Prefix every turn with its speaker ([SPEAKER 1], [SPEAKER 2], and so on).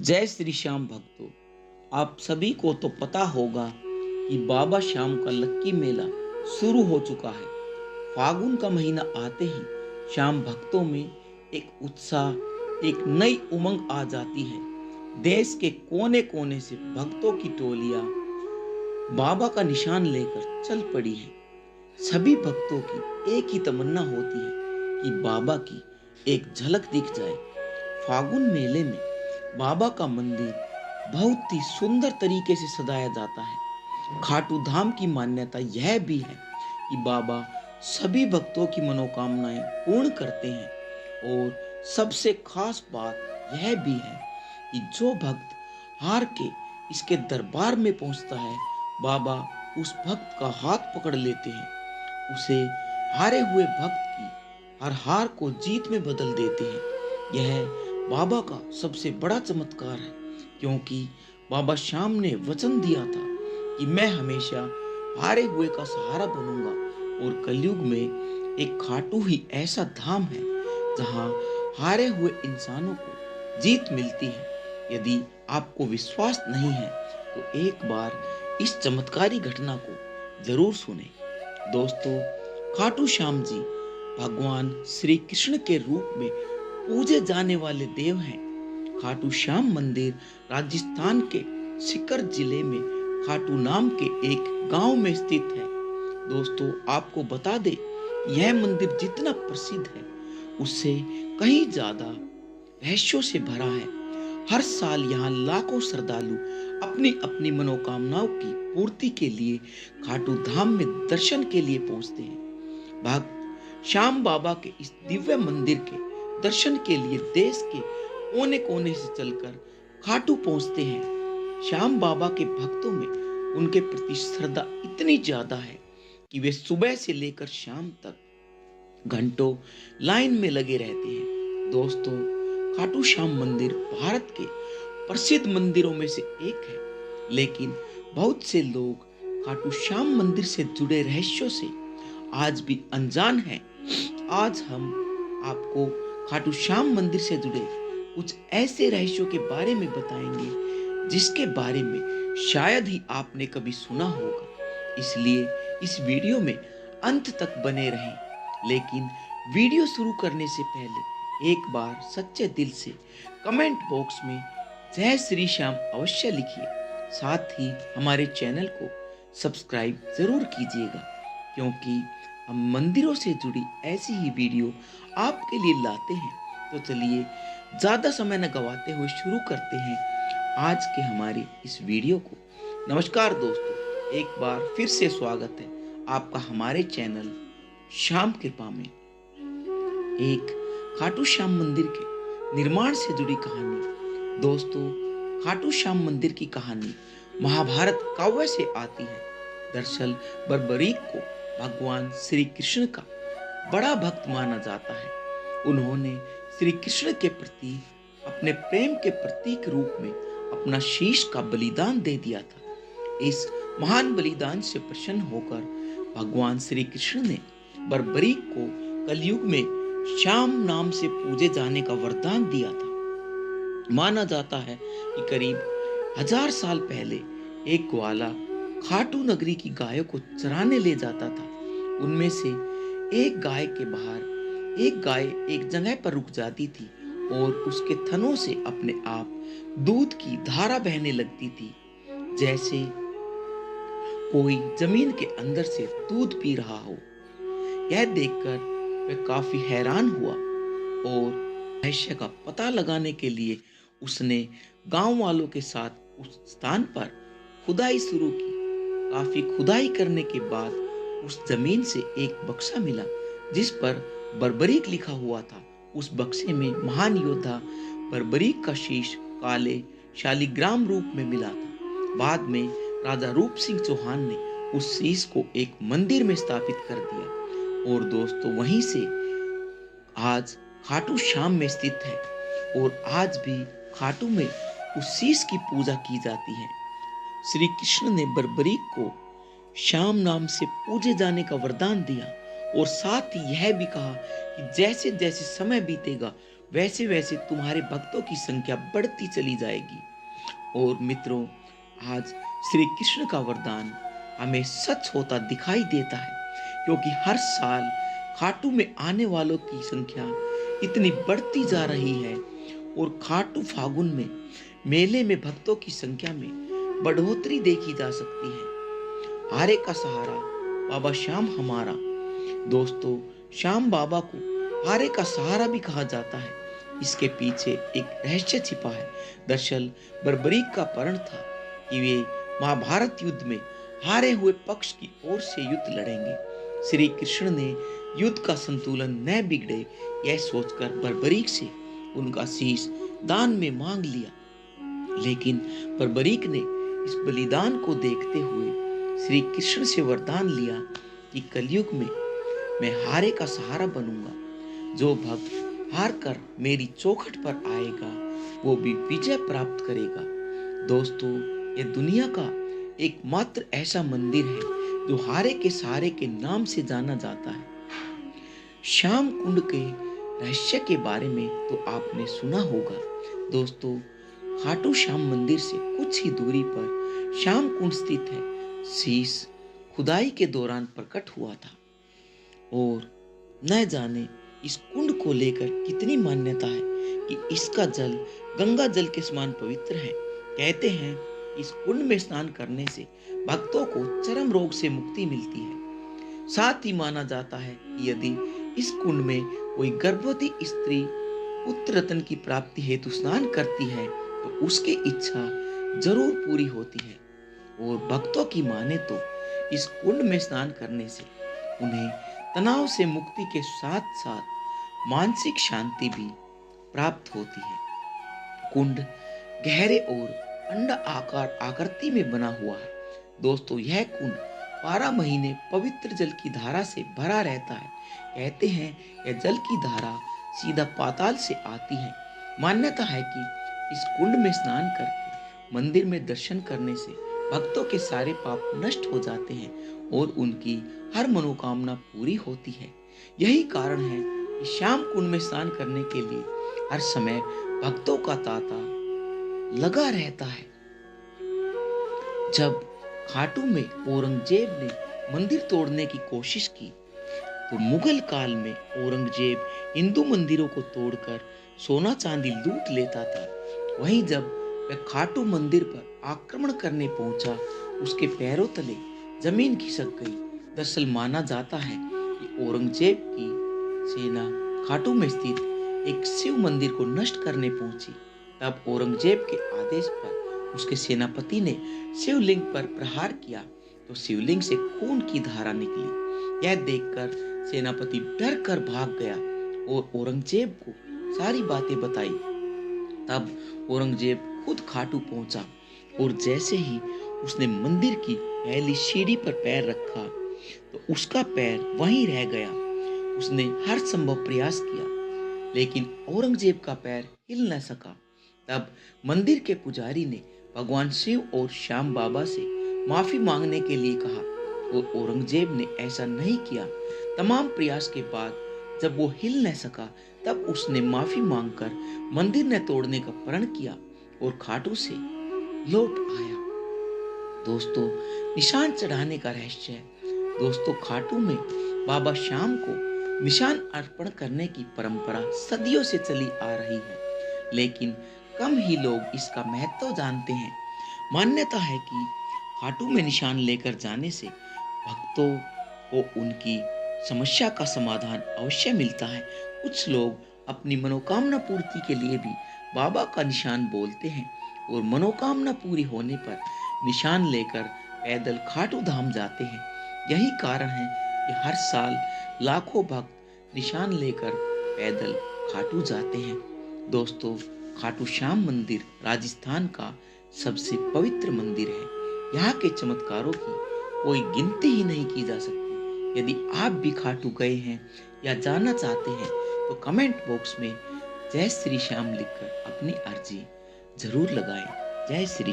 [SPEAKER 1] जय श्री श्याम भक्तों। आप सभी को तो पता होगा कि बाबा श्याम का लक्की मेला शुरू हो चुका है। फागुन का महीना आते ही श्याम भक्तों में एक उत्साह, एक नई उमंग आ जाती है। देश के कोने कोने से भक्तों की टोलियां बाबा का निशान लेकर चल पड़ी है। सभी भक्तों की एक ही तमन्ना होती है कि बाबा की एक झलक दिख जाए। फागुन मेले में बाबा का मंदिर बहुत ही सुंदर तरीके से सजाया जाता है। खाटू धाम की मान्यता यह भी है कि बाबा सभी भक्तों की मनोकामनाएं पूर्ण करते हैं और सबसे खास बात यह भी है कि जो भक्त हार के इसके दरबार में पहुंचता है, बाबा उस भक्त का हाथ पकड़ लेते हैं, उसे हारे हुए भक्त की हर हार को जीत में बदल देते हैं। यह बाबा का सबसे बड़ा चमत्कार है, क्योंकि बाबा श्याम ने वचन दिया था कि मैं हमेशा हारे हुए का सहारा बनूंगा। और कलयुग में एक खाटू ही ऐसा धाम है जहां हारे हुए इंसानों को जीत मिलती है। यदि आपको विश्वास नहीं है तो एक बार इस चमत्कारी घटना को जरूर सुने। दोस्तों, खाटू श्याम जी भगवान श्री कृष्ण के रूप में पूजे जाने वाले देव हैं। खाटू श्याम मंदिर राजस्थान के सीकर जिले में खाटू नाम के एक गांव में स्थित है। दोस्तों, आपको बता दें, यह मंदिर जितना प्रसिद्ध है उससे कहीं ज्यादा रहस्यों से भरा है। हर साल यहाँ लाखों श्रद्धालु अपनी अपनी मनोकामनाओं की पूर्ति के लिए खाटू धाम में दर्शन के लिए पहुंचते हैं। भक्त श्याम बाबा के इस दिव्य मंदिर के दर्शन के लिए देश के कोने कोने से चलकर खाटू पहुंचते हैं। श्याम बाबा के भक्तों में उनके प्रति श्रद्धा इतनी ज्यादा है कि वे सुबह से लेकर शाम तक घंटों लाइन में लगे रहते हैं। दोस्तों, खाटू श्याम मंदिर भारत के प्रसिद्ध मंदिरों में से एक है, लेकिन बहुत से लोग खाटू श्याम मंदिर से जुड़े रहस्यों से आज भी अनजान हैं। आज हम आपको खाटू श्याम मंदिर से जुड़े कुछ ऐसे रहस्यों के बारे में बताएंगे जिसके बारे में शायद ही आपने कभी सुना होगा। इसलिए इस वीडियो में अंत तक बने रहें। लेकिन वीडियो शुरू करने से पहले एक बार सच्चे दिल से कमेंट बॉक्स में जय श्री श्याम अवश्य लिखिए। साथ ही हमारे चैनल को सब्सक्राइब जरूर कीजिएगा, क्योंकि हम मंदिरों से जुड़ी ऐसी ही वीडियो आपके लिए लाते हैं। तो चलिए ज्यादा समय न गवाते हुए शुरू करते हैं आज के हमारे इस वीडियो को। नमस्कार दोस्तों, एक बार फिर से स्वागत है आपका हमारे चैनल श्याम कृपा में। एक खाटू श्याम मंदिर के निर्माण से जुड़ी कहानी। दोस्तों, खाटू श्याम मंदिर की कहानी महाभारत काव्य से आती है। दरअसल बर्बरीक को भगवान श्री कृष्ण का बड़ा भक्त माना जाता है। उन्होंने श्री कृष्ण के प्रति अपने प्रेम के प्रतीक रूप में अपना शीश का बलिदान दे दिया था। इस महान बलिदान से प्रसन्न होकर भगवान श्री कृष्ण ने बर्बरीक को कलयुग में श्याम नाम से पूजे जाने का वरदान दिया था। माना जाता है कि करीब 1000 साल पहले एक ग्वाला खाटू नगरी की गायों को चराने ले जाता था। उनमें से एक गाय के बाहर एक गाय एक जगह पर रुक जाती थी और उसके थनों से अपने आप दूध की धारा बहने लगती थी, जैसे कोई जमीन के अंदर से दूध पी रहा हो। यह देखकर वह काफी हैरान हुआ और रहस्य का पता लगाने के लिए उसने गांव वालों के साथ उस स्थान पर खुदाई शुरू की। काफी खुदाई करने के बाद उस जमीन से एक बक्सा मिला जिस पर बर्बरीक लिखा हुआ था। उस बक्से में महान योद्धा बर्बरीक का शीश काले शालिग्राम रूप में मिला था। बाद में राजा रूप सिंह चौहान ने उस शीश को एक मंदिर में स्थापित कर दिया और दोस्तों वहीं से आज खाटू श्याम में स्थित है और आज भी खाटू में उस शीश की पूजा की जाती है। श्री कृष्ण ने बर्बरीक को श्याम नाम से पूजे जाने का वरदान दिया और साथ ही यह भी कहा कि जैसे जैसे समय बीतेगा वैसे वैसे तुम्हारे भक्तों की संख्या बढ़ती चली जाएगी। और मित्रों, आज श्री कृष्ण का वरदान हमें सच होता दिखाई देता है, क्योंकि हर साल खाटू में आने वालों की संख्या इतनी बढ़ती जा रही है और खाटू फागुन में मेले में भक्तों की संख्या में बढ़ोतरी देखी जा सकती है। हारे का सहारा बाबा श्याम हमारा। दोस्तों, श्याम बाबा को हारे का सहारा भी कहा जाता है। इसके पीछे एक रहस्य छिपा है। दरअसल बर्बरीक का प्रण था कि वे महाभारत युद्ध में हारे हुए पक्ष की ओर से युद्ध लड़ेंगे। श्री कृष्ण ने युद्ध का संतुलन न बिगड़े, यह सोचकर बर्बरीक से उनका शीश दान में मांग लिया। लेकिन बर्बरीक ने इस बलिदान को देखते हुए श्री कृष्ण से वरदान लिया कि कलयुग में मैं हारे का सहारा बनूंगा। जो भक्त हार कर मेरी चौखट पर आएगा वो भी विजय प्राप्त करेगा। दोस्तों, ये दुनिया का एकमात्र ऐसा मंदिर है जो हारे के सहारे के नाम से जाना जाता है। श्याम कुंड के रहस्य के बारे में तो आपने सुना होगा। दोस्तों, खाटू श्याम मंदिर से कुछ ही दूरी पर श्याम कुंड स्थित है। शीश खुदाई के दौरान प्रकट हुआ था और न जाने इस कुंड को लेकर कितनी मान्यता है कि इसका जल गंगा जल के समान पवित्र है। कहते हैं इस कुंड में स्नान करने से भक्तों को चर्म रोग से मुक्ति मिलती है। साथ ही माना जाता है कि यदि इस कुंड में कोई गर्भवती स्त्री पुत्र रत्न की प्राप्ति हेतु स्नान करती है तो उसकी इच्छा जरूर पूरी होती है। और भक्तों की माने तो इस कुंड में स्नान करने से उन्हें तनाव से मुक्ति के साथ साथ मानसिक शांति भी प्राप्त होती है। कुंड गहरे और अंडा आकार आकृति में बना हुआ है। दोस्तों, यह कुंड 12 महीने पवित्र जल की धारा से भरा रहता है। कहते हैं यह जल की धारा सीधा पाताल से आती है। मान्यता है कि इस कुंड में स्नान करके मंदिर में दर्शन करने से भक्तों के सारे पाप नष्ट हो जाते हैं और उनकी हर मनोकामना पूरी होती है। यही कारण है कि श्याम कुंड में स्नान करने के लिए हर समय भक्तों का तांता लगा रहता है। जब खाटू में औरंगजेब ने मंदिर तोड़ने की कोशिश की तो मुगल काल में औरंगजेब हिंदू मंदिरों को तोड़कर सोना चांदी लूट लेता था। वहीं जब वह खाटू मंदिर पर आक्रमण करने पहुंचा, उसके पैरों तले जमीन खिसक गई। दरअसल माना जाता है कि औरंगजेब की सेना खाटू में स्थित एक शिव मंदिर को नष्ट करने पहुंची। तब औरंगजेब के आदेश पर उसके सेनापति ने शिवलिंग पर प्रहार किया तो शिवलिंग से खून की धारा निकली। यह देखकर सेनापति डर कर भाग गया और औरंगजेब को सारी बातें बताई। तब औरंगजेब खुद खाटू पहुंचा और जैसे ही उसने मंदिर की पहली सीढ़ी पर पैर रखा तो उसका पैर वहीं रह गया। उसने हर संभव प्रयास किया लेकिन औरंगजेब का पैर हिल न सका। तब मंदिर के पुजारी ने भगवान शिव और श्याम बाबा से माफी मांगने के लिए कहा और औरंगजेब ने ऐसा नहीं किया। तमाम प्रयास के बाद जब वो हिल न सका तब उसने माफी मांगकर मंदिर ने तोड़ने का प्रण किया और खाटू से लौट आया। दोस्तों, निशान चढ़ाने का रहस्य है। दोस्तों, खाटू में बाबा श्याम को निशान अर्पण करने की परंपरा सदियों से चली आ रही है, लेकिन कम ही लोग इसका महत्व जानते हैं। मान्यता है कि खाटू में निशान लेकर जाने से भक्तों को उनकी समस्या का समाधान अवश्य मिलता है। कुछ लोग अपनी मनोकामना पूर्ति के लिए भी बाबा का निशान बोलते हैं और मनोकामना पूरी होने पर निशान लेकर पैदल खाटू धाम जाते हैं। यही कारण है कि हर साल लाखों भक्त निशान लेकर पैदल खाटू जाते हैं। दोस्तों, खाटू श्याम मंदिर राजस्थान का सबसे पवित्र मंदिर है। यहाँ के चमत्कारों की कोई गिनती ही नहीं की जा सकती। यदि आप भी खाटू गए हैं या जाना चाहते हैं तो कमेंट बॉक्स में जय श्री श्याम लिखकर अपनी अर्जी जरूर लगाएं। जय श्री